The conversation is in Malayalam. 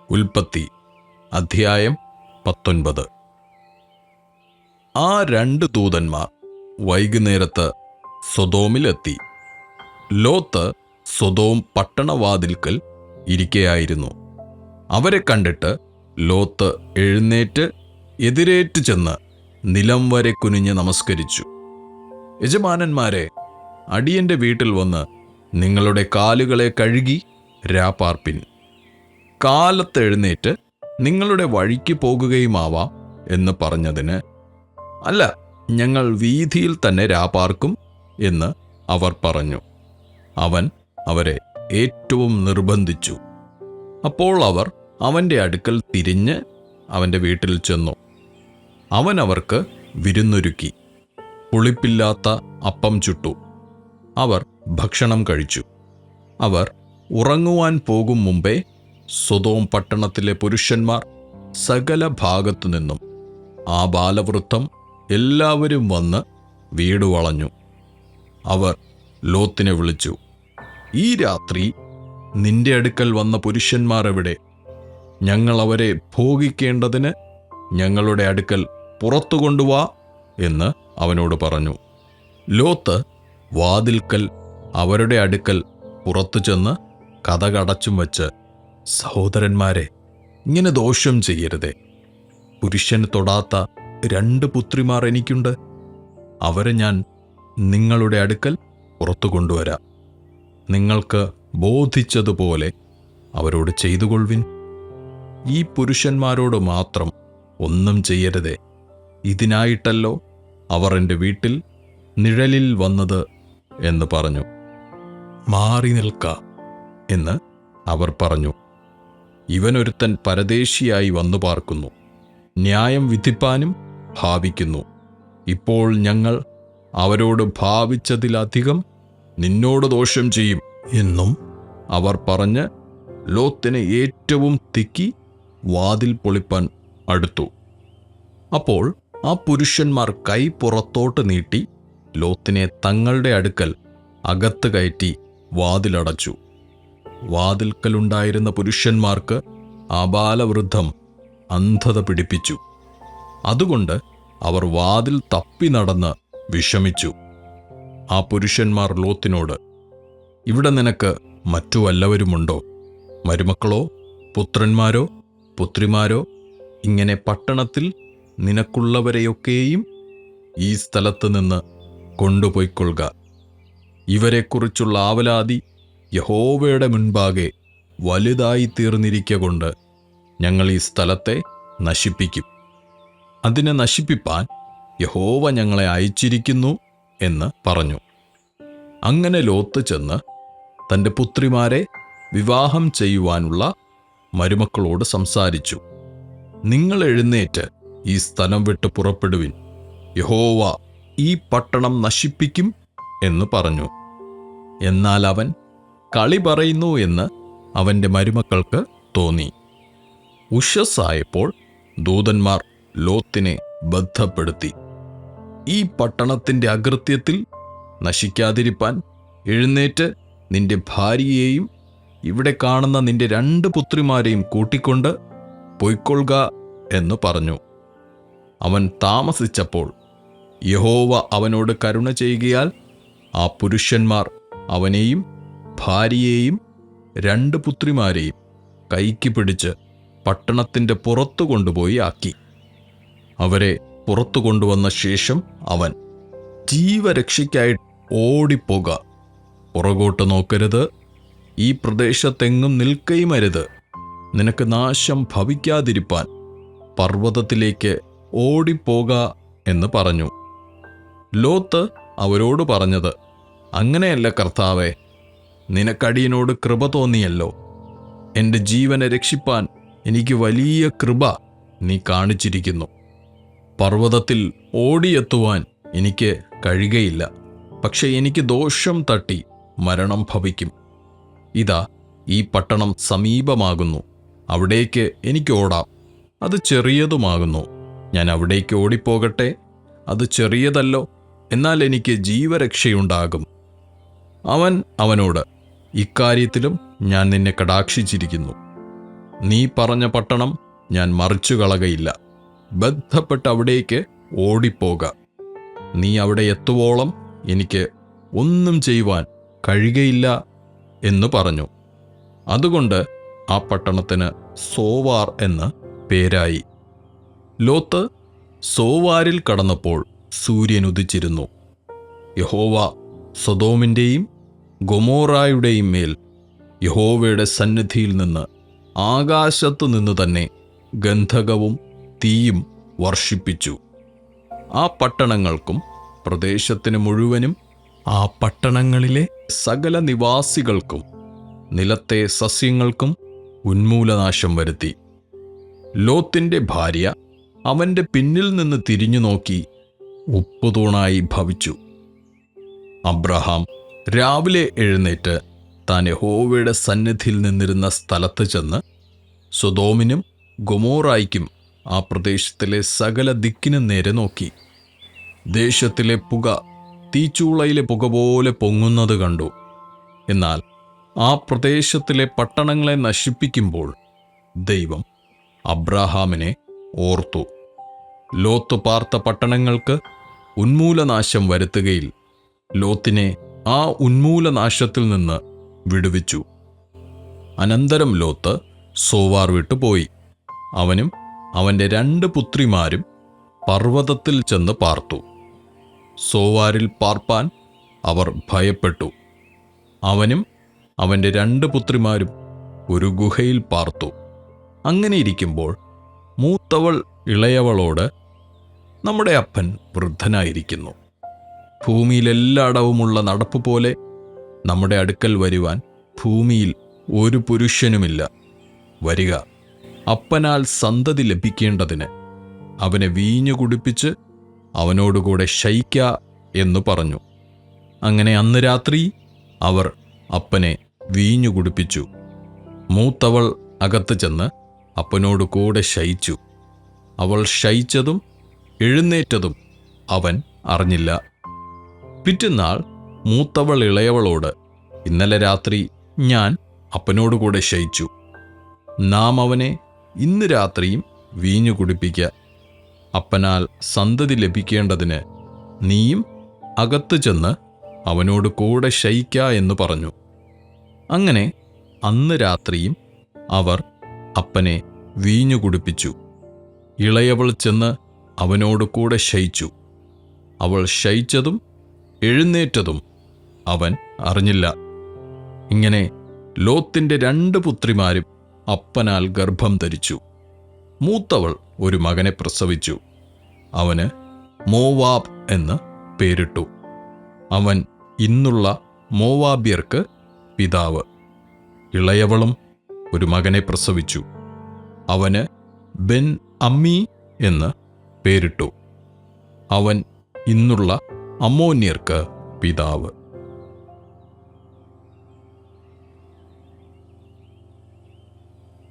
ഉൽപ്പത്തി അധ്യായം 19. ആ 2 ദൂതന്മാർ വൈകുന്നേരത്ത് സൊദോമിലെത്തി. Lot Sodom പട്ടണവാതിൽക്കൽ ഇരിക്കയായിരുന്നു. അവരെ കണ്ടിട്ട് ലോത്ത് എഴുന്നേറ്റ് എതിരേറ്റ് ചെന്ന് നിലം വരെ കുനിഞ്ഞ് നമസ്കരിച്ചു. യജമാനന്മാരെ, അടിയന്റെ വീട്ടിൽ വന്ന് നിങ്ങളുടെ കാലുകളെ കഴുകി രാപാർപ്പിൻ. കാലത്ത് എഴുന്നേറ്റ് നിങ്ങളുടെ വഴിക്ക് പോകുകയുമാവാം എന്ന് പറഞ്ഞതിന്, അല്ല, ഞങ്ങൾ വീഥിയിൽ തന്നെ രാപാർക്കും എന്ന് അവർ പറഞ്ഞു. അവൻ അവരെ ഏറ്റവും നിർബന്ധിച്ചു. അപ്പോൾ അവർ അവൻ്റെ അടുക്കൽ തിരിഞ്ഞ് അവൻ്റെ വീട്ടിൽ ചെന്നു. അവൻ അവർക്ക് വിരുന്നൊരുക്കി. പുളിപ്പില്ലാത്ത അപ്പം ചുട്ടു. അവർ ഭക്ഷണം കഴിച്ചു. അവർ ഉറങ്ങുവാൻ പോകും മുമ്പേ സൊദോം പട്ടണത്തിലെ പുരുഷന്മാർ സകല ഭാഗത്തു നിന്നും ആ ബാലവൃദ്ധം എല്ലാവരും വന്ന് വീട് വളഞ്ഞു. അവർ ലോത്തിനെ വിളിച്ചു, ഈ രാത്രി നിന്റെ അടുക്കൽ വന്ന പുരുഷന്മാർ എവിടെ? ഞങ്ങൾ അവരെ ഭോഗിക്കേണ്ടതിന് ഞങ്ങളുടെ അടുക്കൽ പുറത്തു കൊണ്ടുവാ എന്ന് അവനോട് പറഞ്ഞു. ലോത്ത് വാതിൽക്കൽ അവരുടെ അടുക്കൽ പുറത്തു ചെന്ന് കതകടച്ചും വച്ച്, സഹോദരന്മാരെ, ഇങ്ങനെ ദോഷം ചെയ്യരുതേ. പുരുഷന് തൊടാത്ത 2 പുത്രിമാർ എനിക്കുണ്ട്. അവരെ ഞാൻ നിങ്ങളുടെ അടുക്കൽ പുറത്തു കൊണ്ടുവരാം. നിങ്ങൾക്ക് ബോധിച്ചതുപോലെ അവരോട് ചെയ്തുകൊള്ളുവിൻ. ഈ പുരുഷന്മാരോട് മാത്രം ഒന്നും ചെയ്യരുതേ. ഇതിനായിട്ടല്ലോ അവർ എൻ്റെ വീട്ടിൽ നിഴലിൽ വന്നത് എന്ന് പറഞ്ഞു. മാറി നിൽക്ക എന്ന് അവർ പറഞ്ഞു. ഇവനൊരുത്തൻ പരദേശിയായി വന്നു പാർക്കുന്നു, ന്യായം വിധിപ്പാനും ഭാവിക്കുന്നു. ഇപ്പോൾ ഞങ്ങൾ അവരോട് ഭാവിച്ചതിലധികം നിന്നോട് ദോഷം ചെയ്യും എന്നും അവർ പറഞ്ഞ് ലോത്തിനെ ഏറ്റവും തിക്കി വാതിൽ പൊളിപ്പാൻ അടുത്തു. അപ്പോൾ ആ പുരുഷന്മാർ കൈ പുറത്തോട്ട് നീട്ടി ലോത്തിനെ തങ്ങളുടെ അടുക്കൽ അകത്ത് കയറ്റി വാതിലടച്ചു. വാതിൽക്കലുണ്ടായിരുന്ന പുരുഷന്മാർക്ക് ആ ബാലവൃദ്ധം അന്ധത പിടിപ്പിച്ചു. അതുകൊണ്ട് അവർ വാതിൽ തപ്പി നടന്ന് വിഷമിച്ചു. ആ പുരുഷന്മാർ ലോത്തിനോട്, ഇവിടെ നിനക്ക് മറ്റു വല്ലവരുമുണ്ടോ? മരുമക്കളോ പുത്രന്മാരോ പുത്രിമാരോ? ഇങ്ങനെ പട്ടണത്തിൽ നിനക്കുള്ളവരെയൊക്കെയും ഈ സ്ഥലത്ത് നിന്ന് കൊണ്ടുപോയിക്കൊള്ളുക. ഇവരെക്കുറിച്ചുള്ള ആവലാതി യഹോവയുടെ മുൻപാകെ വലുതായി തീർന്നിരിക്കൊണ്ട് ഞങ്ങൾ ഈ സ്ഥലത്തെ നശിപ്പിക്കും. അതിനെ നശിപ്പിപ്പാൻ യഹോവ ഞങ്ങളെ അയച്ചിരിക്കുന്നു എന്ന് പറഞ്ഞു. അങ്ങനെ ലോത്ത് ചെന്ന് തൻ്റെ പുത്രിമാരെ വിവാഹം ചെയ്യുവാനുള്ള മരുമക്കളോട് സംസാരിച്ചു. നിങ്ങൾ എഴുന്നേറ്റ് ഈ സ്ഥലം വിട്ട് പുറപ്പെടുവിൻ. യഹോവ ഈ പട്ടണം നശിപ്പിക്കും എന്ന് പറഞ്ഞു. എന്നാൽ അവൻ കളി പറയുന്നു എന്ന് അവൻ്റെ മരുമക്കൾക്ക് തോന്നി. ഉഷസ്സായപ്പോൾ ദൂതന്മാർ ലോത്തിനെ ബദ്ധപ്പെടുത്തി. ഈ പട്ടണത്തിൻ്റെ അകൃത്യത്തിൽ നശിക്കാതിരിപ്പാൻ എഴുന്നേറ്റ് നിന്റെ ഭാര്യയെയും ഇവിടെ കാണുന്ന നിന്റെ 2 പുത്രിമാരെയും കൂട്ടിക്കൊണ്ട് പൊയ്ക്കൊള്ളുക എന്ന് പറഞ്ഞു. അവൻ താമസിച്ചപ്പോൾ യഹോവ അവനോട് കരുണ ചെയ്യുകയാൽ ആ പുരുഷന്മാർ അവനെയും ഭാര്യയെയും 2 പുത്രിമാരെയും കൈക്ക് പിടിച്ച് പട്ടണത്തിൻ്റെ പുറത്തു കൊണ്ടുപോയി ആക്കി. അവരെ പുറത്തു കൊണ്ടുവന്ന ശേഷം അവൻ, ജീവരക്ഷയ്ക്കായി ഓടിപ്പോക, പുറകോട്ട് നോക്കരുത്, ഈ പ്രദേശത്തെങ്ങും നിൽക്കുകയുമരുത്. നിനക്ക് നാശം ഭവിക്കാതിരിപ്പാൻ പർവ്വതത്തിലേക്ക് ഓടിപ്പോക എന്ന് പറഞ്ഞു. ലോത്ത് അവരോട് പറഞ്ഞത്, അങ്ങനെയല്ല കർത്താവേ, നിനക്കടിയനോട് കൃപ തോന്നിയല്ലോ. എൻ്റെ ജീവനെ രക്ഷിപ്പാൻ എനിക്ക് വലിയ കൃപ നീ കാണിച്ചിരിക്കുന്നു. പർവ്വതത്തിൽ ഓടിയെത്തുവാൻ എനിക്ക് കഴിയുകയില്ല. പക്ഷെ എനിക്ക് ദോഷം തട്ടി മരണം ഭവിക്കും. ഇതാ, ഈ പട്ടണം സമീപമാകുന്നു. അവിടേക്ക് എനിക്ക് ഓടാം. അത് ചെറിയതുമാകുന്നു. ഞാൻ അവിടേക്ക് ഓടിപ്പോകട്ടെ. അത് ചെറിയതല്ലോ, എന്നാൽ എനിക്ക് ജീവരക്ഷയുണ്ടാകും. അവൻ അവനോട്, ഇക്കാര്യത്തിലും ഞാൻ നിന്നെ കടാക്ഷിച്ചിരിക്കുന്നു. നീ പറഞ്ഞ പട്ടണം ഞാൻ മറിച്ചു കളകയില്ല. ബന്ധപ്പെട്ട് അവിടേക്ക് ഓടിപ്പോക. നീ അവിടെ എത്തുവോളം എനിക്ക് ഒന്നും ചെയ്യുവാൻ കഴിയുകയില്ല എന്ന് പറഞ്ഞു. അതുകൊണ്ട് ആ പട്ടണത്തിന് സോവാർ എന്ന് പേരായി. ലോത്ത് സോവാരിൽ കടന്നപ്പോൾ സൂര്യൻ ഉദിച്ചിരുന്നു. യഹോവ സൊദോമിൻ്റെയും ഗൊമോറായുടെയും മേൽ യഹോവയുടെ സന്നിധിയിൽ നിന്ന് ആകാശത്തു നിന്ന് തന്നെ ഗന്ധകവും തീയും വർഷിപ്പിച്ചു. ആ പട്ടണങ്ങൾക്കും പ്രദേശത്തിന് മുഴുവനും ആ പട്ടണങ്ങളിലെ സകല നിവാസികൾക്കും നിലത്തെ സസ്യങ്ങൾക്കും ഉന്മൂലനാശം വരുത്തി. ലോത്തിൻ്റെ ഭാര്യ അവൻ്റെ പിന്നിൽ നിന്ന് തിരിഞ്ഞു നോക്കി ഉപ്പുതൂണായി ഭവിച്ചു. അബ്രഹാം രാവിലെ എഴുന്നേറ്റ് താൻ യഹോവയുടെ സന്നിധിയിൽ നിന്നിരുന്ന സ്ഥലത്ത് ചെന്ന് സൊദോമിനും ഗൊമോറായ്ക്കും ആ പ്രദേശത്തിലെ സകല ദിക്കിനും നേരെ നോക്കി. ദേശത്തിലെ പുക തീച്ചൂളയിലെ പുക പോലെ പൊങ്ങുന്നത് കണ്ടു. എന്നാൽ ആ പ്രദേശത്തിലെ പട്ടണങ്ങളെ നശിപ്പിക്കുമ്പോൾ ദൈവം അബ്രാഹാമിനെ ഓർത്തു. ലോത്ത് പാർത്ത പട്ടണങ്ങൾക്ക് ഉന്മൂലനാശം വരുത്തുകയിൽ ലോത്തിനെ ആ ഉന്മൂലനാശത്തിൽ നിന്ന് വിടുവിച്ചു. അനന്തരം ലോത്ത് സോവാർ വിട്ടുപോയി. അവനും അവൻ്റെ 2 പുത്രിമാരും പർവ്വതത്തിൽ ചെന്ന് പാർത്തു. സോവാരിൽ പാർപ്പാൻ അവർ ഭയപ്പെട്ടു. അവനും അവൻ്റെ 2 പുത്രിമാരും ഒരു ഗുഹയിൽ പാർത്തു. അങ്ങനെ ഇരിക്കുമ്പോൾ മൂത്തവൾ ഇളയവളോട്, നമ്മുടെ അപ്പൻ വൃദ്ധനായിരിക്കുന്നു. ഭൂമിയിലെല്ലായിടവുമുള്ള നടപ്പ് പോലെ നമ്മുടെ അടുക്കൽ വരുവാൻ ഭൂമിയിൽ ഒരു പുരുഷനുമില്ല. വരിക, അപ്പനാൽ സന്തതി ലഭിക്കേണ്ടതിന് അവനെ വീഞ്ഞു കുടിപ്പിച്ച് അവനോടുകൂടെ ശയിക്ക എന്നു പറഞ്ഞു. അങ്ങനെ അന്ന് രാത്രി അവർ അപ്പനെ വീഞ്ഞു കുടിപ്പിച്ചു. മൂത്തവൾ അകത്ത് ചെന്ന് അപ്പനോട് കൂടെ ശയിച്ചു. അവൾ ശയിച്ചതും എഴുന്നേറ്റതും അവൻ അറിഞ്ഞില്ല. പിറ്റന്നാൾ മൂത്തവൾ ഇളയവളോട്, ഇന്നലെ രാത്രി ഞാൻ അപ്പനോടുകൂടെ ശയിച്ചു. നാം അവനെ ഇന്ന് രാത്രിയും വീഞ്ഞു കുടിപ്പിക്ക. അപ്പനാൽ സന്തതി ലഭിക്കേണ്ടതിന് നീയും അകത്ത് ചെന്ന് അവനോട് കൂടെ ശയിക്ക എന്ന് പറഞ്ഞു. അങ്ങനെ അന്ന് രാത്രിയും അവർ അപ്പനെ വീഞ്ഞു കുടിപ്പിച്ചു. ഇളയവൾ ചെന്ന് അവനോട് കൂടെ ശയിച്ചു. അവൾ ശയിച്ചതും എഴുന്നേറ്റതും അവൻ അറിഞ്ഞില്ല. ഇങ്ങനെ ലോത്തിൻ്റെ 2 പുത്രിമാരും അപ്പനാൽ ഗർഭം ധരിച്ചു. മൂത്തവൾ ഒരു മകനെ പ്രസവിച്ചു. അവന് മോവാബ് എന്ന് പേരിട്ടു. അവൻ ഇന്നുള്ള മോവാബ്യർക്ക് പിതാവ്. ഇളയവളും ഒരു മകനെ പ്രസവിച്ചു. അവന് ബെൻ അമ്മി എന്ന് പേരിട്ടു. അവൻ ഇന്നുള്ള അമ്മോന്യർക്ക് പിതാവ്.